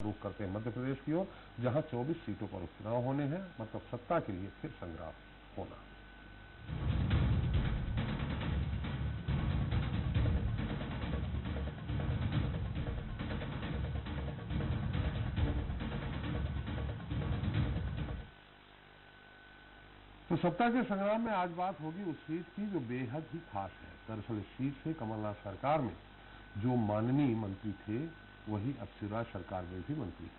रुख करते हैं मध्य प्रदेश की ओर, जहां 24 सीटों पर उपचुनाव होने हैं, मतलब सत्ता के लिए फिर संग्राम होना। तो सत्ता के संग्राम में आज बात होगी उस सीट की जो बेहद ही खास है। दरअसल इस सीट से कमलनाथ सरकार में जो माननीय मंत्री थे वही अब शिवराज सरकार में भी मंत्री है।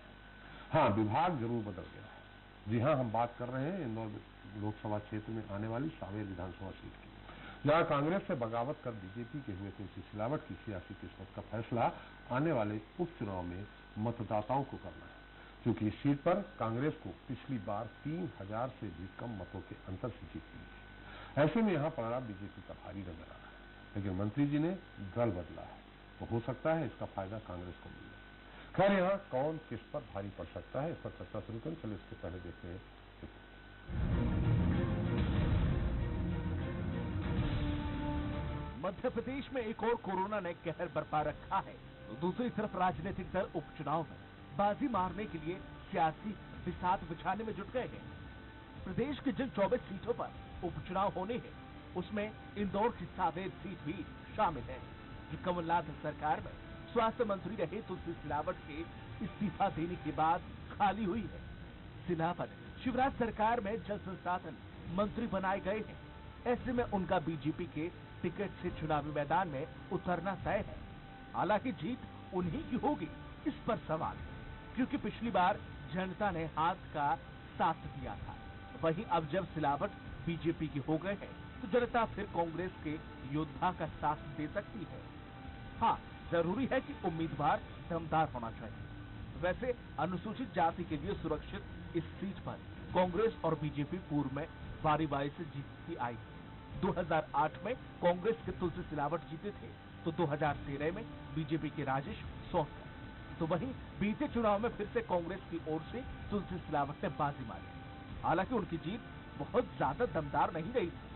हाँ, विभाग जरूर बदल गया है। जी हाँ, हम बात कर रहे हैं इंदौर लोकसभा क्षेत्र में आने वाली सांवेर विधानसभा सीट की, जहां कांग्रेस से बगावत कर बीजेपी के हुए तुलसी सिलावट की सियासी किस्मत का फैसला आने वाले उपचुनाव में मतदाताओं को करना है, क्योंकि इस सीट पर कांग्रेस को पिछली बार 3000 से भी कम मतों के अंतर से जीत मिली थी। ऐसे में यहाँ पलड़ा बीजेपी का भारी नजर आ रहा है, लेकिन मंत्री जी ने दल बदला है, तो हो सकता है इसका फायदा कांग्रेस को मिले। खैर, यहाँ कौन किस पर भारी पड़ सकता है, इस पर चर्चा शुरू करें। चलिए इसके पहले देखते हैं। मध्य प्रदेश में एक और कोरोना ने कहर बरपा रखा है, तो दूसरी तरफ राजनीतिक दल उपचुनाव में बाजी मारने के लिए सियासी बिसात बिछाने में जुट गए हैं। प्रदेश की जिन 24 सीटों पर उपचुनाव होने हैं, उसमें इंदौर की सांवेर सीट भी शामिल है, जो कमलनाथ सरकार में स्वास्थ्य मंत्री रहे तुलसी सिलावट के इस्तीफा देने के बाद खाली हुई है। सिलावट शिवराज सरकार में जल संसाधन मंत्री बनाए गए हैं। ऐसे में उनका बीजेपी के टिकट से चुनावी मैदान में उतरना तय है। हालांकि जीत उन्हीं की होगी, इस पर सवाल है, क्योंकि पिछली बार जनता ने हाथ का साथ दिया था। वहीं अब जब सिलावट बीजेपी के हो गए हैं, तो जनता फिर कांग्रेस के योद्धा का साथ दे सकती है। हाँ, जरूरी है कि उम्मीदवार दमदार होना चाहिए। वैसे अनुसूचित जाति के लिए सुरक्षित इस सीट पर कांग्रेस और बीजेपी पूर्व में बारी बारी से जीतती आई है। 2008 में कांग्रेस के तुलसी सिलावट जीते थे, तो 2013 में बीजेपी के राजेश सोनकर। तो वहीं बीते चुनाव में फिर से कांग्रेस की ओर से तुलसी सिलावट ने बाजी मारी। हालांकि उनकी जीत बहुत ज्यादा दमदार नहीं रही थी।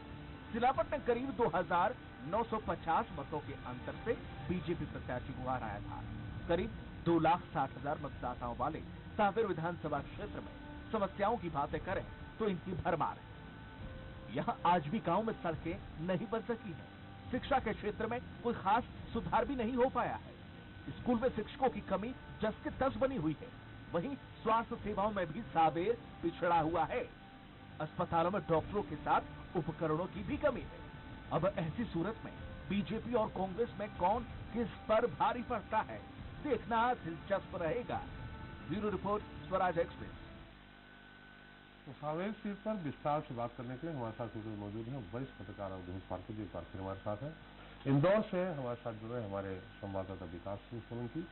सिलावट ने करीब 2950 मतों के अंतर से बीजेपी प्रत्याशी को हराया था। करीब 2,60,000 मतदाताओं वाले सांवेर विधानसभा क्षेत्र में समस्याओं की बातें करें तो इनकी भरमार है। यहाँ आज भी गांव में सड़कें नहीं बन सकी हैं। शिक्षा के क्षेत्र में कोई खास सुधार भी नहीं हो पाया है। स्कूल में शिक्षकों की कमी जस के तस बनी हुई है। वहीं स्वास्थ्य सेवाओं में भी सांवेर पिछड़ा हुआ है। अस्पतालों में डॉक्टरों के साथ उपकरणों की भी कमी है। अब ऐसी सूरत में बीजेपी और कांग्रेस में कौन किस पर भारी पड़ता है, देखना दिलचस्प रहेगा। Bureau report, Swaraj express. तो सांवेर सीट पर विस्तार से बात करने के लिए हमारे साथ मौजूद हैं वरिष्ठ पत्रकार अवधेश भारती जी, फिर हमारे साथ हैं। इंदौर से हमारे साथ जुड़े हमारे संवाददाता विकास सिंह सोलंकी।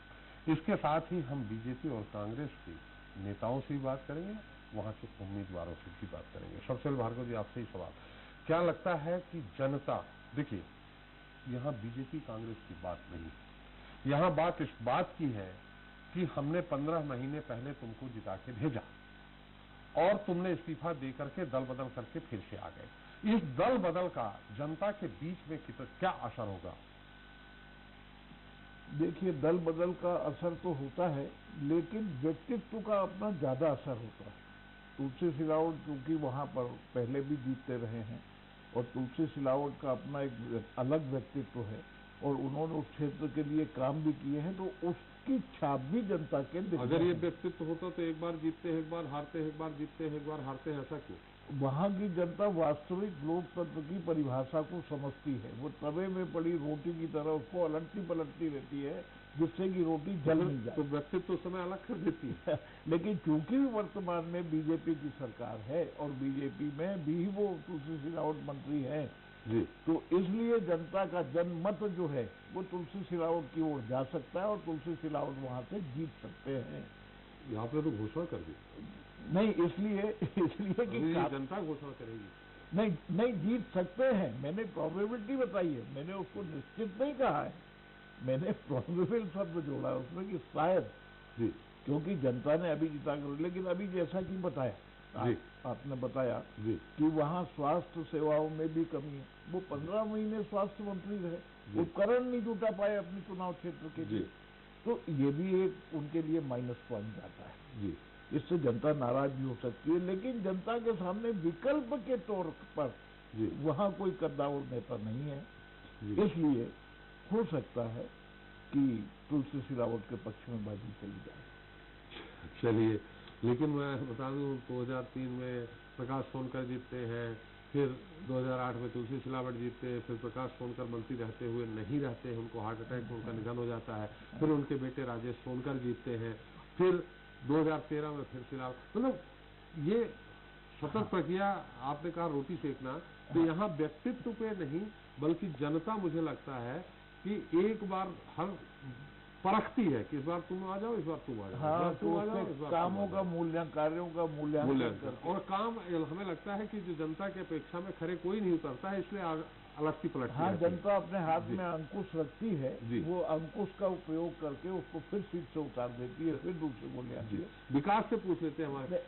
इसके साथ ही हम बीजेपी और कांग्रेस के नेताओं से भी बात करेंगे, वहां से उम्मीदवारों से भी बात करेंगे। सबसे पहले भार्गव जी, आपसे ही सवाल, क्या लगता है कि जनता, देखिए यहाँ बीजेपी कांग्रेस की बात नहीं, यहाँ बात इस बात की है कि हमने 15 महीने पहले तुमको जिता के भेजा और तुमने इस्तीफा दे करके दल बदल करके फिर से आ गए। इस दल बदल का जनता के बीच में क्या असर होगा? देखिए, दल बदल का असर तो होता है, लेकिन व्यक्तित्व का अपना ज्यादा असर होता है। तुलसी सिलावट क्योंकि वहां पर पहले भी जीतते रहे हैं और तुलसी सिलावट का अपना एक अलग व्यक्तित्व है और उन्होंने उस क्षेत्र के लिए काम भी किए हैं, तो उसकी छाप भी जनता के दिखती है। अगर ये व्यक्तित्व होता तो एक बार जीतते हैं, एक बार हारते हैं, एक बार जीतते हैं, एक बार हारते हैं, ऐसा क्यों? वहां की जनता वास्तविक लोकतंत्र की परिभाषा को समझती है। वो तवे में पड़ी रोटी की तरह उसको अलटती पलटती रहती है, जिससे कि रोटी जल नहीं जाए। तो व्यक्तित्व उस समय अलग कर देती है। लेकिन चूंकि वर्तमान में बीजेपी की सरकार है और बीजेपी में भी वो तुलसी सिलावट मंत्री है जी, तो इसलिए जनता का जनमत जो है वो तुलसी सिलावट की ओर जा सकता है और तुलसी सिलावट वहां से जीत सकते हैं। यहाँ पे तो घोषणा कर दी नहीं, इसलिए कि जनता घोषणा करेगी। नहीं जीत सकते हैं। मैंने प्रोबेबिलिटी बताई है, मैंने उसको निश्चित नहीं कहा है। मैंने प्रोबेबल शब्द जोड़ा है उसमें कि शायद, जी, क्योंकि जनता ने अभी जीता कर, लेकिन अभी जैसा कि बताया आपने बताया जी, कि वहां स्वास्थ्य सेवाओं में भी कमी है। वो 15 महीने स्वास्थ्य मंत्री रहे, उपकरण नहीं जुटा पाए अपने चुनाव क्षेत्र के लिए। तो ये भी एक उनके लिए माइनस पॉइंट जाता है जी इससे जनता नाराज भी हो सकती है, लेकिन जनता के सामने विकल्प के तौर पर जी वहां कोई कद्दावर नेता नहीं है, जी इसलिए हो सकता है कि तुलसी सिलावट के पक्ष में बाजी चली जाए। चलिए, लेकिन मैं बता दूं 2003 में प्रकाश सोनकर जीतते हैं, फिर 2008 में तुलसी सिलावट जीतते हैं, फिर प्रकाश सोनकर मंत्री रहते हुए नहीं रहते हैं, उनको हार्ट अटैक से उनका निधन हो जाता है, फिर उनके बेटे राजेश सोनकर जीतते हैं, फिर 2013 में फिर सिलावट। मतलब ये सतत प्रक्रिया, आपने कहा रोटी सेकना, तो यहाँ व्यक्तित्व पे नहीं बल्कि जनता मुझे लगता है कि एक बार हर परखती है कि इस बार तुम आ जाओ, इस बार तुम आ जाओ, हाँ, तो तुम आ जाओ, इस बार कामों का कार्यों का मूल्यांकन और काम हमें लगता है कि जो जनता की अपेक्षा में खरे कोई नहीं उतरता है, इसलिए अलग की पलटती हाँ, रहती है। जनता अपने हाथ में अंकुश रखती है, जी। वो अंकुश का उपयोग करके उसको फिर सीट से उतार देती है, फिर दूसरे मूल्यांकन। विकास से पूछ लेते हैं हमारे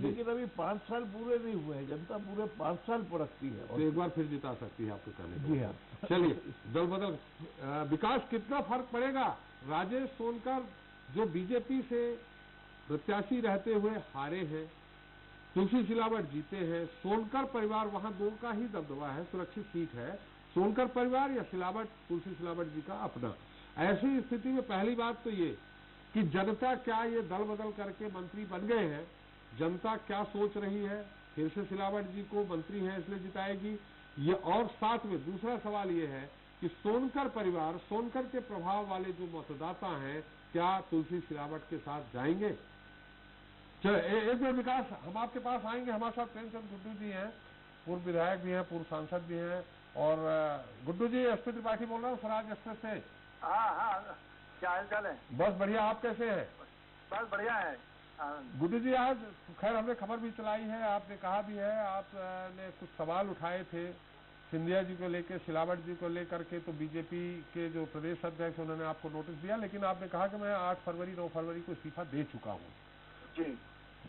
लेकिन अभी 5 साल पूरे नहीं हुए हैं, जनता पूरे 5 साल परखती है तो एक बार फिर जिता सकती है आपको कहने। जी हाँ। चलिए, दल बदल विकास कितना फर्क पड़ेगा? राजेश सोनकर जो बीजेपी से प्रत्याशी रहते हुए हारे हैं, तुलसी सिलावट जीते हैं, सोनकर परिवार, वहां दो का ही दबदबा है, सुरक्षित सीट है, सोनकर परिवार या सिलावट, तुलसी सिलावट जी का अपना। ऐसी स्थिति में पहली बात तो ये कि जनता क्या ये दल बदल करके मंत्री बन गए हैं, जनता क्या सोच रही है, फिर से सिलावट जी को मंत्री है इसलिए जिताएगी ये, और साथ में दूसरा सवाल ये है कि सोनकर परिवार, सोनकर के प्रभाव वाले जो मतदाता हैं, क्या तुलसी सिलावट के साथ जाएंगे? चलो एक मिनट विकास, हम आपके पास आएंगे। हमारे साथ प्रेमचंद गुड्डू जी हैं, पूर्व विधायक भी हैं, पूर्व सांसद भी हैं। और गुड्डू जी, एसपी त्रिपाठी बोल रहा हूँ स्वराज एक्सप्रेस से। हाँ हाँ, क्या हाल चाल है? बस बढ़िया, आप कैसे हैं? बस बढ़िया है। गुड्डू जी, आज खैर हमने खबर भी चलाई है, आपने कहा भी है, आपने कुछ सवाल उठाए थे सिंधिया जी को लेकर, सिलावट जी को लेकर के, तो बीजेपी के जो प्रदेश अध्यक्ष उन्होंने आपको नोटिस दिया, लेकिन आपने कहा कि मैं 8 फरवरी 9 फरवरी को इस्तीफा दे चुका हूँ। जी।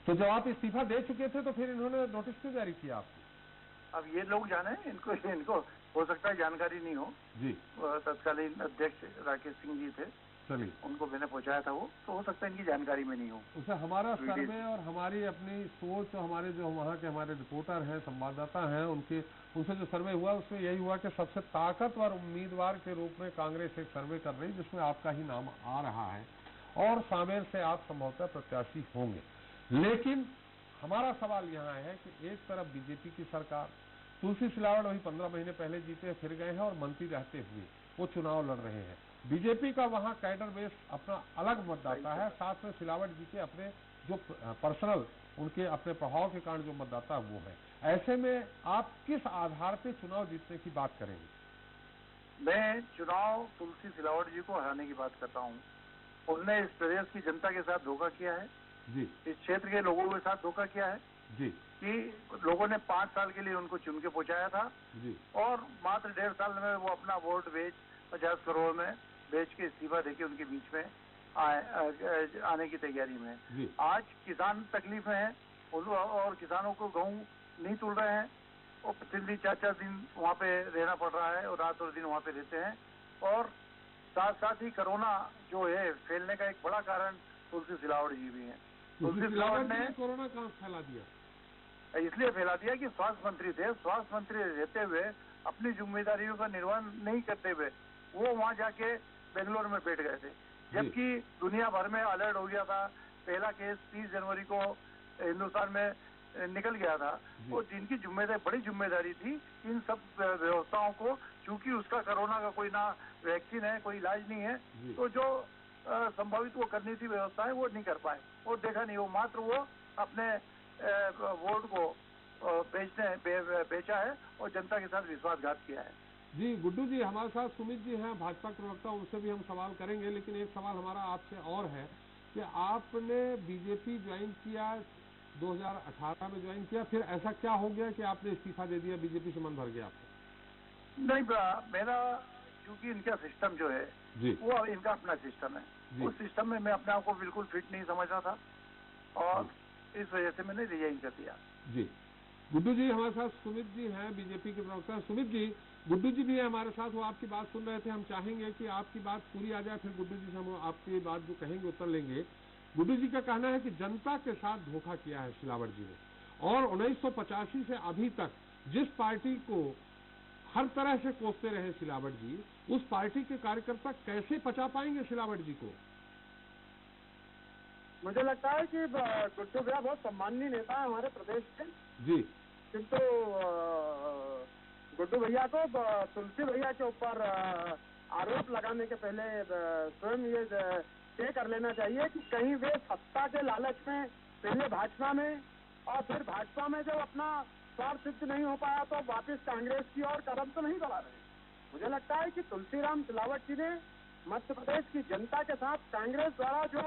तो जब आप इस्तीफा दे चुके थे तो फिर इन्होंने नोटिस क्यों जारी किया आपको? अब ये लोग जाने, इनको हो सकता है जानकारी नहीं हो जी। तत्कालीन अध्यक्ष राकेश सिंह जी थे, चलिए, उनको मैंने पहुंचाया था, वो तो हो सकता है इनकी जानकारी में नहीं हो। उसे हमारा सर्वे और हमारी अपनी सोच और हमारे जो वहाँ के हमारे रिपोर्टर हैं, संवाददाता हैं, उनसे जो सर्वे हुआ उसमें यही हुआ कि सबसे ताकतवर उम्मीदवार के रूप में कांग्रेस एक सर्वे कर रही, जिसमें आपका ही नाम आ रहा है और सामेर से आप संभवतः प्रत्याशी होंगे। लेकिन हमारा सवाल यहाँ है कि एक तरफ बीजेपी की सरकार, तुलसी सिलावट वही 15 महीने पहले जीते फिर गए हैं और मंत्री रहते हुए वो चुनाव लड़ रहे हैं, बीजेपी का वहाँ कैडर बेस अपना अलग मतदाता है, साथ में सिलावट जी के अपने जो पर्सनल उनके अपने प्रभाव के कारण जो मतदाता वो है। ऐसे में आप किस आधार पे चुनाव जीतने की बात करेंगे? मैं चुनाव तुलसी सिलावट जी को हराने की बात करता हूँ। उनने इस प्रदेश की जनता के साथ धोखा किया है जी, इस क्षेत्र के लोगों के साथ धोखा किया है जी, कि लोगों ने 5 साल के लिए उनको चुन के पहुंचाया था जी, और मात्र 1.5 साल में वो अपना वोट बेच 50 करोड़ में बेच के इस्तीफा देके उनके बीच में आने की तैयारी में जी। आज किसान तकलीफ में है और किसानों को गेहूं नहीं तुल रहे हैं और प्रतिदिन 4-4 दिन वहाँ पे रहना पड़ रहा है और रात और दिन वहाँ पे रहते हैं। और साथ साथ ही कोरोना जो है फैलने का एक बड़ा कारण तुलसी सिलावट जी भी है। तुलसी सिलावट ने कोरोना कहाँ फैला दिया? इसलिए फैला दिया कि स्वास्थ्य मंत्री थे, स्वास्थ्य मंत्री रहते हुए अपनी जिम्मेदारियों का निर्वहन नहीं करते हुए वो वहाँ जाके बेंगलोर में बैठ गए थे, जबकि दुनिया भर में अलर्ट हो गया था। पहला केस 30 जनवरी को हिंदुस्तान में निकल गया था और जिनकी बड़ी जिम्मेदारी थी इन सब व्यवस्थाओं को, चूंकि उसका कोरोना का कोई ना वैक्सीन है, कोई इलाज नहीं है, तो जो संभावित वो करनी थी व्यवस्थाएं वो नहीं कर पाए और देखा नहीं, वो मात्र वो अपने वोट को बेचा है और जनता के साथ विश्वासघात किया है। जी गुड्डू जी, हमारे साथ सुमित जी हैं भाजपा प्रवक्ता, उनसे भी हम सवाल करेंगे, लेकिन एक सवाल हमारा आपसे और है कि आपने बीजेपी ज्वाइन किया 2018 में ज्वाइन किया, फिर ऐसा क्या हो गया कि आपने इस्तीफा दे दिया, बीजेपी से मन भर गया आपको? नहीं, मेरा चूंकि इनका सिस्टम जो है जी, वो इनका अपना सिस्टम है, उस सिस्टम में मैं अपने आप को बिल्कुल फिट नहीं समझ रहा था और इस वजह से मैंने रिजाइन कर दिया। जी, गुड्डू जी हमारे साथ सुमित जी हैं, बीजेपी के प्रवक्ता। सुमित जी, गुड्डू जी भी है हमारे साथ, वो आपकी बात सुन रहे थे। हम चाहेंगे कि आपकी बात पूरी आ जाए, फिर गुड्डू जी से हम आपकी बात जो कहेंगे उत्तर लेंगे। गुड्डू जी का कहना है कि जनता के साथ धोखा किया है सिलावट जी ने, और 1985 से अभी तक जिस पार्टी को हर तरह से कोसते रहे सिलावट जी, उस पार्टी के कार्यकर्ता कैसे पचा पाएंगे सिलावट जी को? मुझे लगता है कि गुड्डू भैया बहुत सम्माननीय नेता है हमारे प्रदेश के जी, किंतु गुड्डू भैया को तुलसी भैया के ऊपर आरोप लगाने के पहले स्वयं ये तय कर लेना चाहिए कि कहीं वे सत्ता के लालच में पहले भाजपा में और फिर भाजपा में जब अपना स्वार्थ सिद्ध नहीं हो पाया तो वापस कांग्रेस की ओर कदम तो नहीं बढ़ा रहे। मुझे लगता है कि तुलसीराम सिलावट जी ने मध्य प्रदेश की जनता के साथ कांग्रेस द्वारा जो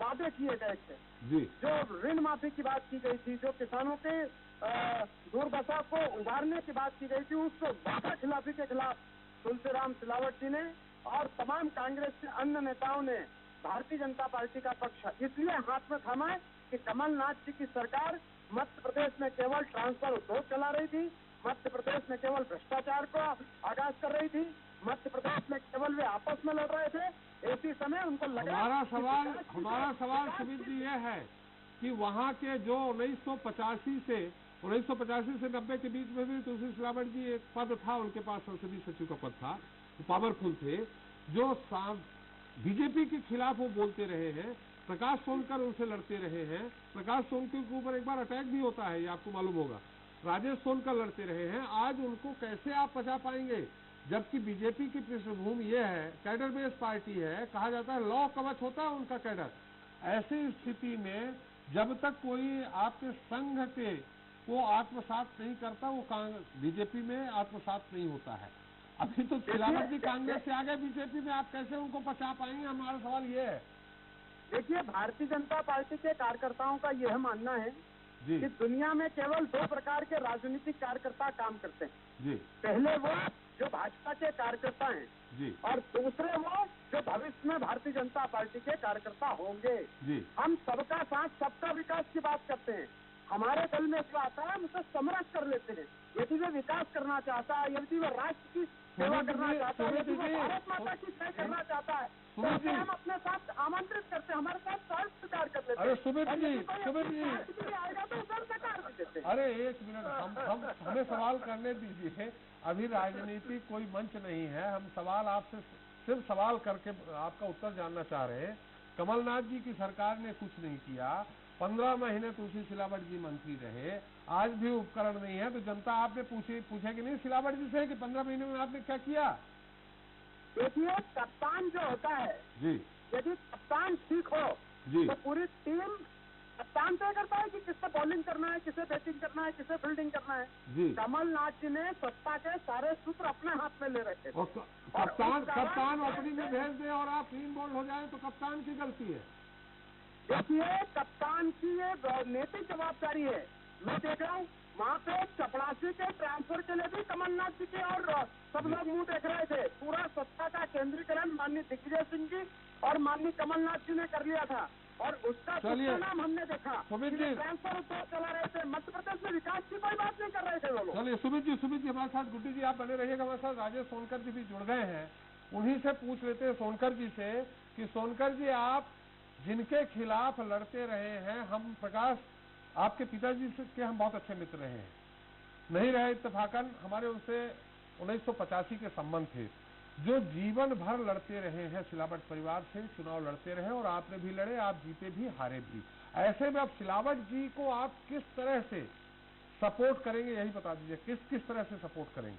वादे किए गए थे, जी, जो ऋण माफी की बात की गई थी, जो किसानों के दुर्दशा को उभारने की बात की गई थी, उसको वादा खिलाफी के खिलाफ तुलसीराम सिलावट जी ने और तमाम कांग्रेस के अन्य नेताओं ने भारतीय जनता पार्टी का पक्ष इसलिए हाथ में थामा है कि कमलनाथ जी की सरकार मध्य प्रदेश में केवल ट्रांसफर उद्योग चला रही थी, मध्य प्रदेश में केवल भ्रष्टाचार को आगाज कर रही थी, मध्य प्रदेश में केवल वे आपस में लड़ रहे थे। इसी समय उनको लगा। हमारा सवाल सुमित जी ये है कि वहाँ के जो 1985 से 90 के बीच में भी तुलसी सिलावट जी एक पद था उनके पास, संसदीय सचिव का पद था, वो पावरफुल थे, जो बीजेपी के खिलाफ वो बोलते रहे हैं। प्रकाश सोनकर उनसे लड़ते रहे हैं, प्रकाश सोनकर के ऊपर एक बार अटैक भी होता है, ये आपको मालूम होगा। राजेश सोनकर लड़ते रहे हैं। आज उनको कैसे आप पचा पाएंगे, जबकि बीजेपी की पृष्ठभूमि ये है, कैडर बेस पार्टी है, कहा जाता है लौ कवच होता है उनका कैडर। ऐसी स्थिति में जब तक कोई आपके संघ के को आत्मसात नहीं करता, वो बीजेपी में आत्मसात नहीं होता है। अभी तो सिलावट जी कांग्रेस से आगे बीजेपी में, आप कैसे उनको पचा पाएंगे? हमारा सवाल ये है। देखिए, भारतीय जनता पार्टी के कार्यकर्ताओं का यह मानना है जी, कि दुनिया में केवल दो प्रकार के राजनीतिक कार्यकर्ता काम करते हैं। जी, पहले वो जो भाजपा के कार्यकर्ता हैं जी, और दूसरे वो जो भविष्य में भारतीय जनता पार्टी के कार्यकर्ता होंगे। जी, हम सबका साथ सबका विकास की बात करते हैं। हमारे दल में जो आता है हम उसे समरस कर लेते हैं। यदि वे विकास करना चाहता है, यदि वे राष्ट्र की सेवा करना चाहता है, यदि वो भारत माता की सेवा करना चाहता है, तो उसे हम अपने साथ आमंत्रित करते हैं, हमारे साथ स्वागत स्वीकार कर लेते हैं। अरे सुमित जी, आएगा तो उधर से कर भी देते हैं। अरे एक मिनट, हम हमें सवाल करने दीजिए। अभी राजनीति कोई मंच नहीं है, हम सवाल आपसे सिर्फ सवाल करके आपका उत्तर जानना चाह रहे हैं। कमलनाथ जी की सरकार ने कुछ नहीं किया, 15 महीने तुलसी सिलावट जी मंत्री रहे, आज भी उपकरण नहीं है, तो जनता आपने पूछेगी नहीं सिलावट जी से कि 15 महीने में आपने क्या किया? देखिए, कप्तान जो होता है जी, यदि कप्तान ठीक हो जी, तो पूरी टीम कप्तान तय करता है कि किससे बॉलिंग करना है, किसे बैटिंग करना है, किसे फील्डिंग करना है। जी। कमलनाथ जी ने सत्ता के सारे सूत्र अपने हाथ में ले रखे थे। और कप्तान ओपनिंग में भेज दे और आप क्लीन बोल्ड हो जाए तो कप्तान की गलती है। देखिए, कप्तान की ये नैतिक जवाबदारी है। मैं देख रहा हूँ वहाँ पे चपड़ासी के ट्रांसफर के लिए भी कमलनाथ जी के और सब लोग मुंह देख रहे थे। पूरा सत्ता का केंद्रीकरण माननीय दिग्विजय सिंह जी और माननीय कमलनाथ जी ने कर लिया था और उसका परिणाम हमने देखा। ट्रांसफर तो चला रहे थे, मध्य प्रदेश में विकास की कोई बात नहीं कर रहे थे वो लोग। चलिए सुमित जी हमारे साथ, गुड्डू जी आप बने रहिएगा हमारे साथ। राजेश सोनकर जी भी जुड़ गए हैं, उन्हीं से पूछ लेते हैं सोनकर जी से कि सोनकर जी, आप जिनके खिलाफ लड़ते रहे हैं, हम प्रकाश आपके पिताजी से के हम बहुत अच्छे मित्र रहे हैं, नहीं रहे इत्तेफाकन, हमारे उनसे 1985 के संबंध थे, जो जीवन भर लड़ते रहे हैं सिलावट परिवार से, चुनाव लड़ते रहे और आपने भी लड़े, आप जीते भी हारे भी। ऐसे में अब सिलावट जी को आप किस तरह से सपोर्ट करेंगे, यही बता दीजिए, किस तरह से सपोर्ट करेंगे?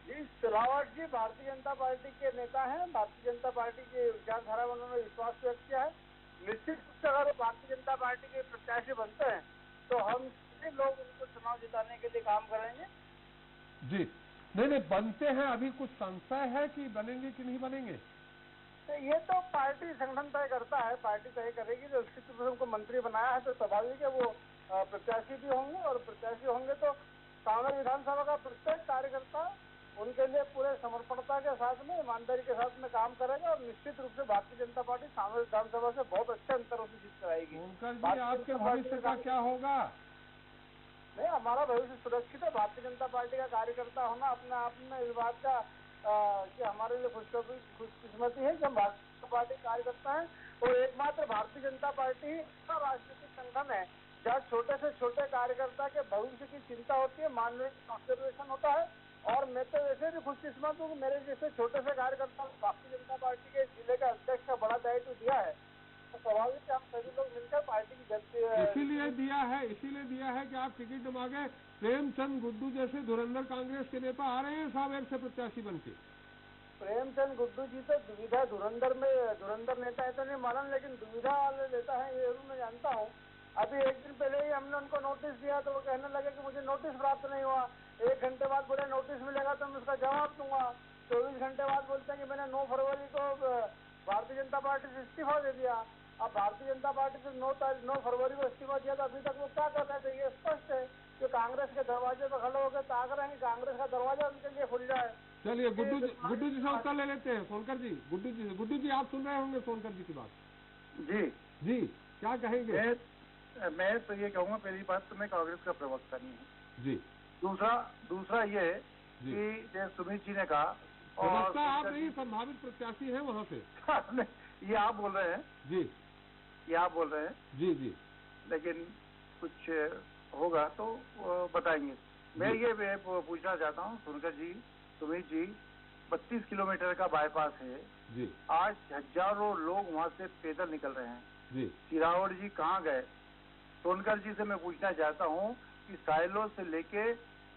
जी, सिलावट जी भारतीय जनता पार्टी के नेता हैं। भारतीय जनता पार्टी की विचारधारा में उन्होंने विश्वास व्यक्त किया है। निश्चित रूप से अगर भारतीय जनता पार्टी के प्रत्याशी बनते हैं तो हम सभी लोग उनको चुनाव जिताने के लिए काम करेंगे। जी, नहीं बनते हैं, अभी कुछ संशय है कि बनेंगे कि नहीं बनेंगे? तो ये तो पार्टी संगठन तय करता है, पार्टी तय करेगी। जो निश्चित रूप से उनको मंत्री बनाया है तो स्वाभाविक है वो प्रत्याशी भी होंगे और प्रत्याशी होंगे तो कांग्रेस विधानसभा का प्रत्येक कार्यकर्ता उनके लिए पूरे समर्पणता के साथ में, ईमानदारी के साथ में काम करेगा और निश्चित रूप से भारतीय जनता पार्टी कांग्रेस विधानसभा से बहुत अच्छे अंतर से जीत कराएगी। सोनकर जी, आपके भविष्य का क्या होगा? नहीं, हमारा भविष्य सुरक्षित है। भारतीय जनता पार्टी का कार्यकर्ता होना अपने आप में इस बात का कि हमारे लिए खुशकिस्मती है कि हम भारतीय जनता पार्टी कार्यकर्ता हैं। और एकमात्र भारतीय जनता पार्टी का राजनीतिक संगठन है जहाँ छोटे से छोटे कार्यकर्ता के भविष्य की चिंता होती है, मानवीय ऑब्जर्वेशन होता है। और मैं तो वैसे भी खुशकिस्मत हूँ कि मेरे जैसे छोटे से कार्यकर्ता भारतीय जनता पार्टी के जिले का अध्यक्ष का बड़ा दायित्व दिया है, तो स्वाभाविक हम सभी लोग मिलकर पार्टी की इसीलिए दिया है कि आप टिकट मांगे। प्रेमचंद गुड्डू जैसे धुरंधर कांग्रेस के नेता आ रहे हैं सावेर से प्रत्याशी बनके। प्रेमचंद गुड्डू जी तो दुविधा धुरंधर नेता है तो नहीं मालूम, लेकिन दुविधा वाले नेता है ये जरूर मैं जानता हूँ। अभी एक दिन पहले ही हमने उनको नोटिस दिया तो वो कहने लगे कि मुझे नोटिस प्राप्त नहीं हुआ। 1 घंटे बाद बोले नोटिस मिलेगा तो मैं उसका जवाब दूंगा। 24 घंटे बाद बोलते हैं कि मैंने 9 फरवरी को भारतीय जनता पार्टी से इस्तीफा दे दिया। अब भारतीय जनता पार्टी से 9 फरवरी को इस्तीफा दिया तो अभी तक वो क्या कर रहे थे, ये स्पष्ट है कि कांग्रेस के दरवाजे पर खड़े होकर ताक रहे हैं कि कांग्रेस का दरवाजा उनके लिए खुल जाए। चलिए गुड्डू जी से उत्तर ले लेते हैं। सोनकर जी, गुड्डू जी आप सुन रहे होंगे सोनकर जी की बात। जी क्या कहेंगे? मैं तो ये कहूँगा, पहली बात तो मैं कांग्रेस का प्रवक्ता नहीं हूँ जी। दूसरा ये है कि जैसे सुमित जी ने कहा, और आप नहीं संभावित प्रत्याशी हैं वहाँ से ये आप बोल रहे हैं जी, ये आप बोल रहे हैं जी, लेकिन कुछ होगा तो बताएंगे। मैं ये पूछना चाहता हूँ सुनकर जी, सुमित जी, 32 किलोमीटर का बाईपास है जी। आज हजारों लोग वहाँ से पैदल निकल रहे हैं जी। सिरावट जी कहाँ गए? सोनकर जी से मैं पूछना चाहता हूँ कि साइलो से लेके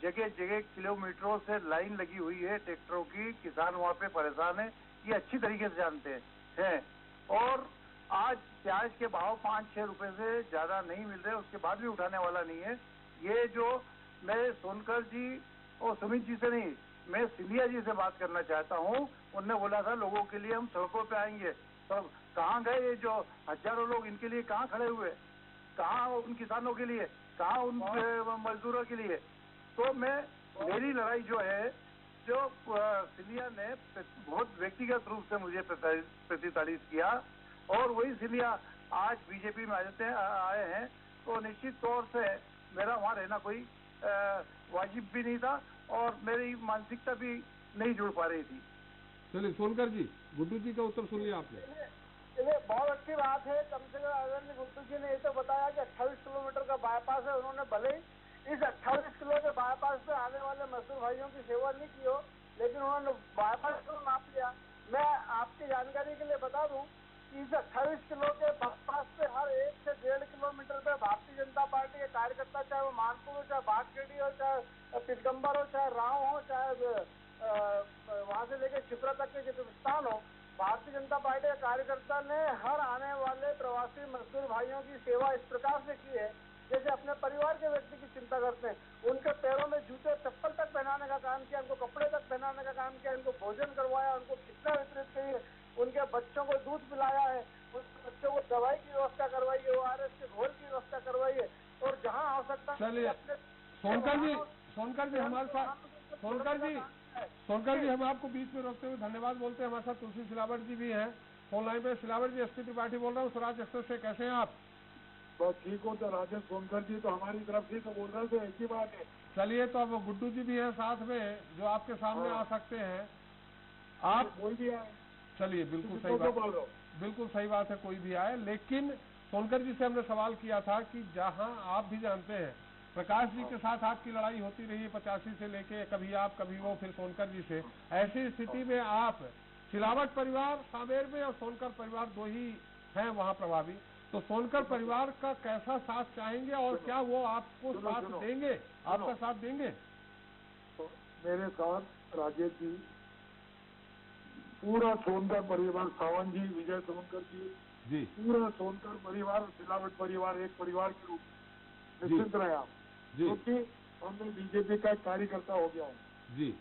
जगह जगह किलोमीटरों से लाइन लगी हुई है ट्रैक्टरों की, किसान वहाँ पे परेशान है, ये अच्छी तरीके से जानते हैं। और आज प्याज के भाव 5-6 रुपए से ज्यादा नहीं मिल रहे, उसके बाद भी उठाने वाला नहीं है। ये जो मैं सोनकर जी और सुमित जी से नहीं, मैं सिंधिया जी से बात करना चाहता हूँ। उनने बोला था लोगों के लिए हम सड़कों पे आएंगे, तो कहाँ गए ये जो हजारों लोग? इनके लिए कहाँ खड़े हुए? कहाँ उन किसानों के लिए? कहाँ उन मजदूरों के लिए? तो मेरी लड़ाई जो है, जो सिंधिया ने बहुत व्यक्तिगत रूप से मुझे प्रतिताड़ित किया और वही सिंधिया आज बीजेपी में आए हैं, तो निश्चित तौर से मेरा वहाँ रहना कोई वाजिब भी नहीं था और मेरी मानसिकता भी नहीं जुड़ पा रही थी। चलिए सोनकर जी, गुड्डू जी का उत्तर सुन लिया आपने। चलिए बहुत अच्छी बात है। कम से कम आदरणीय गुड्डू जी ने ये तो बताया कि 28 किलोमीटर का बाईपास है। उन्होंने भले ही इस 28 किलो के बाईपास पे आने वाले मजदूर भाइयों की सेवा नहीं की हो, लेकिन उन्होंने बाईपास को नाप लिया। मैं आपकी जानकारी के लिए बता दूं कि इस 28 किलो के बाईपास पे हर 1 से 1.5 किलोमीटर पे भारतीय जनता पार्टी के कार्यकर्ता, चाहे वो मानपुर हो, चाहे बागखेड़ी हो, चाहे पिटगम्बर हो, चाहे राव हो, चाहे वहां से लेकर छिपरा तक के जो विस्तार हो, भारतीय जनता पार्टी के कार्यकर्ता ने हर आने वाले प्रवासी मजदूर भाइयों की सेवा इस प्रकार से की है जैसे अपने परिवार के व्यक्ति की चिंता करते हैं। उनके पैरों में जूते चप्पल तक पहनाने का काम किया, उनको कपड़े तक पहनाने का काम किया, उनको भोजन करवाया, उनको खिचड़ा वितरित की, उनके बच्चों को दूध पिलाया है, उनके बच्चों को दवाई की व्यवस्था करवाई है, ORS के घोल की व्यवस्था करवाई है। और जहाँ आवश्यकता सोनकर जी हमारे साथ, सोनकर जी हम आपको बीच में रोकते हुए धन्यवाद बोलते हैं। हमारे साथ तुलसी सिलावट जी भी हैं फोन लाइन पे। सिलावट जी, एसपी त्रिपाठी बोल रहा हूँ स्वराज एक्सप्रेस से, कैसे हैं आप? बस ठीक हो। तो राजेश सोनकर जी तो हमारी तरफ से तो बोल रहे थे, ऐसी बात है। चलिए, तो अब गुड्डू जी भी हैं साथ में जो आपके सामने आ सकते हैं। आप कोई भी आए, चलिए बिल्कुल सही बात है, कोई भी आए। लेकिन सोनकर जी से हमने सवाल किया था कि जहां आप भी जानते हैं प्रकाश जी के साथ आपकी लड़ाई होती रही है 85 से लेके, कभी आप कभी वो, फिर सोनकर जी से। ऐसी स्थिति में आप सिलावट परिवार सावेर में और सोनकर परिवार दो ही हैं वहां प्रभावी, तो सोनकर परिवार का कैसा साथ चाहेंगे और क्या वो आपको साथ देंगे, आपका साथ देंगे? तो मेरे साथ राजेश जी, पूरा सोनकर परिवार, सावंत जी, विजय सोनकर जी, पूरा सोनकर परिवार, सिलावट परिवार एक परिवार के रूप निश्चित रहे आप, क्योंकि हमने बीजेपी का कार्यकर्ता हो गया हूँ।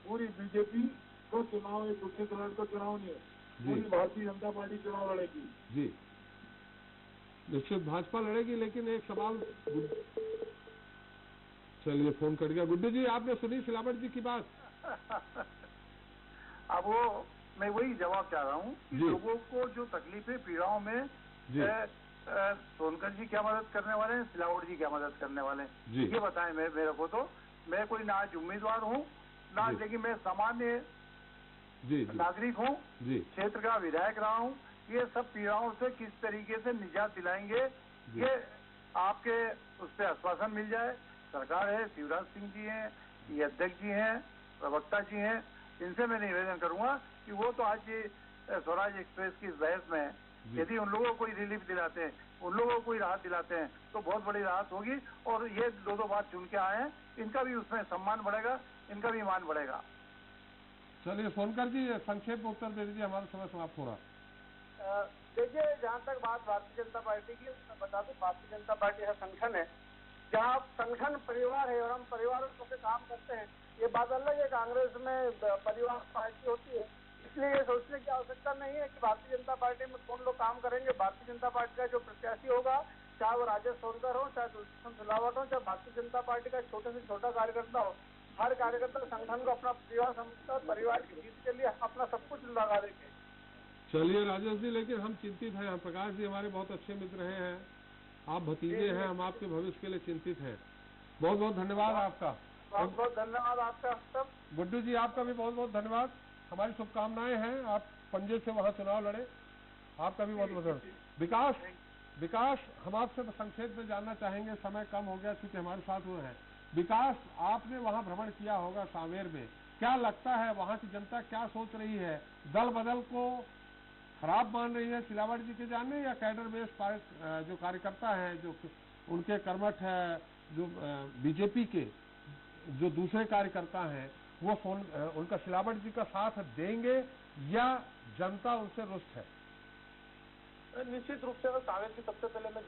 पूरी बीजेपी को चुनाव है, दूसरे तरह का चुनाव नहीं है, पूरी भारतीय जनता पार्टी चुनाव लड़ेगी। जी निश्चित भाजपा लड़ेगी। लेकिन एक सवाल, चलिए फोन कट गया। गुड्डू जी, आपने सुनी सिलावट जी की बात? अब वो मैं वही जवाब चाह रहा हूँ कि लोगों को जो तकलीफें पीड़ाओं में सोनकर जी क्या मदद करने वाले हैं, सिलावट जी क्या मदद करने वाले जी। हैं, ये बताएं। मेरे को तो, मैं कोई ना आज उम्मीदवार हूँ ना, लेकिन मैं सामान्य जी नागरिक हूँ, जी क्षेत्र का विधायक रहा हूँ। ये सब पीड़ाओं से किस तरीके से निजात दिलाएंगे, ये आपके उस पर आश्वासन मिल जाए। सरकार है, शिवराज सिंह जी हैं, ये अध्यक्ष जी हैं, प्रवक्ता जी हैं, इनसे मैं निवेदन करूंगा कि वो तो आज ये स्वराज एक्सप्रेस की इस बहस में यदि उन लोगों को कोई रिलीफ दिलाते हैं, उन लोगों को कोई राहत दिलाते हैं, तो बहुत बड़ी राहत होगी। और ये दो बात चुन के आए हैं, इनका भी उसमें सम्मान बढ़ेगा, इनका भी मान बढ़ेगा। चलिए सोनकर जी संक्षेप में उत्तर दे दीजिए, हमारा समय समाप्त हो रहा। देखिए, जहाँ तक बात भारतीय जनता पार्टी की, मैं बता दूं भारतीय जनता पार्टी का संगठन है, जहाँ संगठन परिवार है और हम परिवार के काम करते हैं। ये बात अलग है, कांग्रेस में परिवार पार्टी होती है, इसलिए ये सोचने की आवश्यकता नहीं है कि भारतीय जनता पार्टी में कौन लोग काम करेंगे। भारतीय जनता पार्टी का जो प्रत्याशी होगा, चाहे वो राजेश सोनकर हो, चाहे तुलसीराम सिलावट हो, चाहे भारतीय जनता पार्टी का छोटे से छोटा कार्यकर्ता हो, हर कार्यकर्ता संगठन को अपना परिवार समझता है। परिवार की जीत के लिए हम अपना सब कुछ लगा देंगे। चलिए राजेश जी, लेकिन हम चिंतित हैं। प्रकाश जी हमारे बहुत अच्छे मित्र रहे हैं, आप भतीजे हैं, हम आपके भविष्य के लिए चिंतित हैं। बहुत बहुत धन्यवाद आपका। बहुत बहुत धन्यवाद आपका सब। गुड्डू जी आपका भी बहुत बहुत धन्यवाद, हमारी शुभकामनाएं हैं, आप पंजे से वहां चुनाव लड़े, आपका भी बहुत बहुत। विकास हम आपसे संक्षेप में जानना चाहेंगे, समय कम हो गया क्योंकि हमारे साथ हुए हैं। विकास, आपने वहां भ्रमण किया होगा सांवेर में, क्या लगता है वहां की जनता क्या सोच रही है? दल बदल को खराब मान रही है सिलावट जी के जाने, या कैडर बेस जो कार्यकर्ता हैं, जो उनके कर्मठ है, जो बीजेपी के जो दूसरे कार्यकर्ता हैं, वो उनका सिलावट जी का साथ देंगे या जनता उनसे रुष्ट है? निश्चित रूप से अगर कांग्रेस की सबसे पहले मैं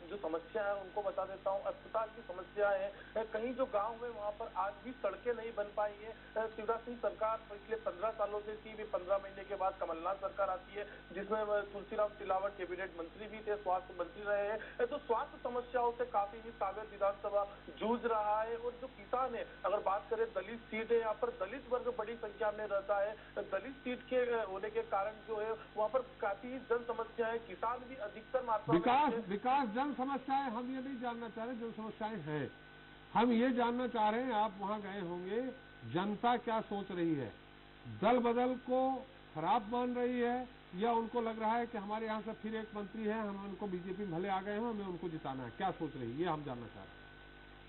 जो समस्या है उनको बता देता हूँ। अस्पताल की समस्या है, कहीं जो गांव है वहां पर आज भी सड़कें नहीं बन पाई है। शिवराज सिंह सरकार पिछले 15 सालों से थी, भी 15 महीने के बाद कमलनाथ सरकार आती है, जिसमें तुलसीराम सिलावट कैबिनेट मंत्री भी थे, स्वास्थ्य मंत्री रहे हैं। तो स्वास्थ्य समस्याओं से काफी ही सांवेर विधानसभा जूझ रहा है। और जो किसान है, अगर बात करें दलित सीट है, यहाँ पर दलित वर्ग बड़ी संख्या में रहता है। दलित सीट के होने के कारण जो है वहाँ पर काफी जन समस्या, किसान भी अधिकतर मात्रा में। विकास जन समस्याएं हम ये नहीं जानना चाह रहे, जन समस्याएं हैं, हम ये जानना चाह रहे हैं, आप वहां गए होंगे, जनता क्या सोच रही है? दल बदल को खराब मान रही है, या उनको लग रहा है कि हमारे यहाँ से फिर एक मंत्री है, हम उनको बीजेपी में भले आ गए हो, हमें उनको जिताना है? क्या सोच रही है, ये हम जानना चाह रहे हैं।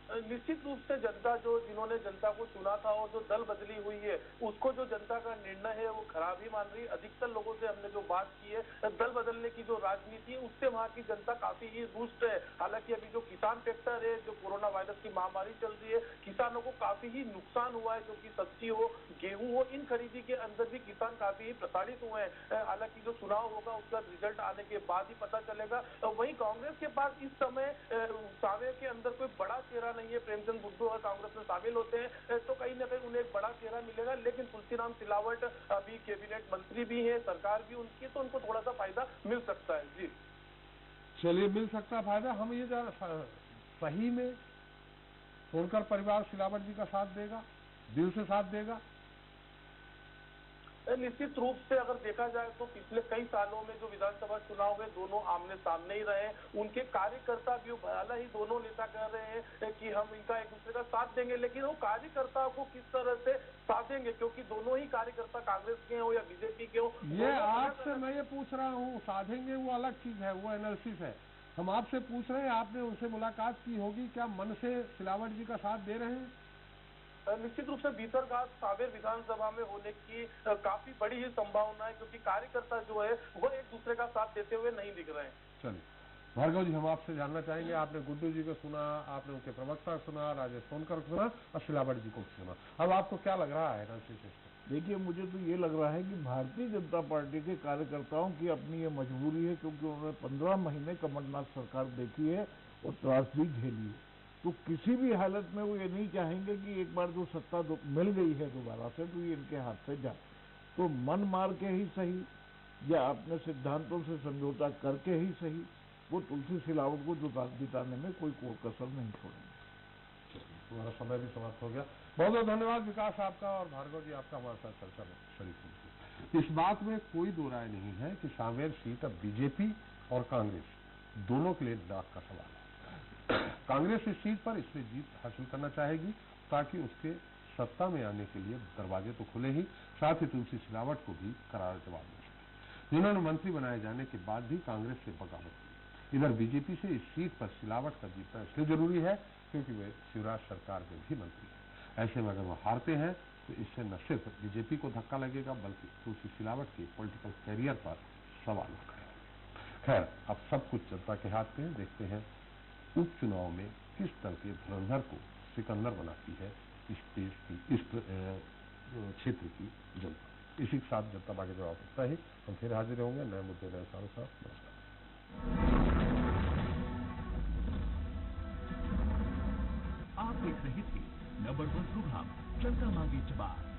निश्चित रूप से जनता जिन्होंने जनता को चुना था और जो दल बदली हुई है, उसको जो जनता का निर्णय है वो खराब ही मान रही है। अधिकतर लोगों से हमने जो बात की है, दल बदलने की जो राजनीति है उससे वहां की जनता काफी ही रुष्ट है। हालांकि अभी जो किसान फैक्टर है, जो कोरोना वायरस की महामारी चल रही है, किसानों को काफी ही नुकसान हुआ है, क्योंकि सब्जी हो, गेहूं हो, इन खरीदी के अंदर भी किसान काफी ही प्रताड़ित हुए हैं। हालांकि जो चुनाव होगा उसका रिजल्ट आने के बाद ही पता चलेगा। वहीं कांग्रेस के पास इस समय सांवेर के अंदर कोई बड़ा चेहरा नहीं है। प्रेमचंद गुड्डू अगर कांग्रेस में शामिल होते हैं तो कहीं ना कहीं उन्हें एक बड़ा चेहरा मिलेगा, लेकिन तुलसीराम सिलावट अभी कैबिनेट मंत्री भी है, सरकार भी उनकी, तो उनको थोड़ा सा फायदा मिल सकता है। जी चलिए, मिल सकता फायदा। हम ये सही में सोनकर परिवार सिलावट जी का साथ देगा, दिल से साथ देगा? निश्चित रूप से अगर देखा जाए तो पिछले कई सालों में जो विधानसभा चुनाव में दोनों आमने सामने ही रहे, उनके कार्यकर्ता भी भला ही दोनों नेता कह रहे हैं कि हम इनका एक दूसरे का साथ देंगे, लेकिन वो कार्यकर्ता को किस तरह से साथ देंगे, क्योंकि दोनों ही कार्यकर्ता कांग्रेस के हो या बीजेपी के हो। ये आपसे मैं ये पूछ रहा हूँ, साधेंगे वो अलग चीज है, वो एनालिसिस है। हम आपसे पूछ रहे हैं, आपने उनसे मुलाकात की होगी, क्या मन से सिलावट जी का साथ दे रहे हैं? निश्चित रूप से भीतरघात सांवेर विधानसभा में होने की काफी बड़ी ही संभावना है, क्योंकि कार्यकर्ता जो है वो एक दूसरे का साथ देते हुए नहीं दिख रहे हैं। चलिए भार्गव जी, हम आपसे जानना चाहेंगे, आपने गुड्डू जी को सुना, आपने उनके प्रवक्ता सुना, राजेश सोनकर को सुना और सिलावट जी को सुना, अब आपको क्या लग रहा है? देखिए, मुझे तो ये लग रहा है कि भारतीय जनता पार्टी के कार्यकर्ताओं की अपनी ये मजबूरी है, क्योंकि उन्होंने 15 महीने कमलनाथ सरकार देखी है और त्रासदी झेली है। तो किसी भी हालत में वो ये नहीं चाहेंगे कि एक बार जो सत्ता मिल गई है दोबारा से तो ये इनके हाथ से जाए। तो मन मार के ही सही या अपने सिद्धांतों से समझौता करके ही सही, वो तुलसी सिलावट को जिताने में कोई कसर नहीं छोड़ेंगे। हमारा समय भी समाप्त हो गया। बहुत बहुत धन्यवाद विकास आपका और भार्गव जी आपका हमारे साथ चर्चा में शरीक होने। इस बात में कोई दो राय नहीं है कि सांवेर सीट अब बीजेपी और कांग्रेस दोनों के लिए दाग का सवाल है। कांग्रेस इस सीट पर इसलिए जीत हासिल करना चाहेगी ताकि उसके सत्ता में आने के लिए दरवाजे तो खुले ही, साथ ही तुलसी सिलावट को भी करारा जवाब दे सके, जिन्होंने मंत्री बनाए जाने के बाद भी कांग्रेस से बगावत की। इधर बीजेपी से इस सीट पर सिलावट का जीतना इसलिए जरूरी है क्योंकि वे शिवराज सरकार में भी मंत्री हैं। ऐसे में अगर वो हारते हैं तो इससे न सिर्फ बीजेपी को धक्का लगेगा बल्कि तुलसी सिलावट के पॉलिटिकल कैरियर पर सवाल उठ खड़े। खैर, अब सब कुछ जनता के हाथ में। देखते हैं उपचुनाव में किस दल के धुरंधर को सिकंदर बनाती है इस देश की, इस क्षेत्र की जनता। इसी के साथ जनता बाकी जवाब सकता है। हम फिर हाजिर होंगे नए मुद्दे नए सालों के साथ। नमस्कार। आप देख रहे थे नंबर 1 प्रोग्राम जनता मांगे जवाब।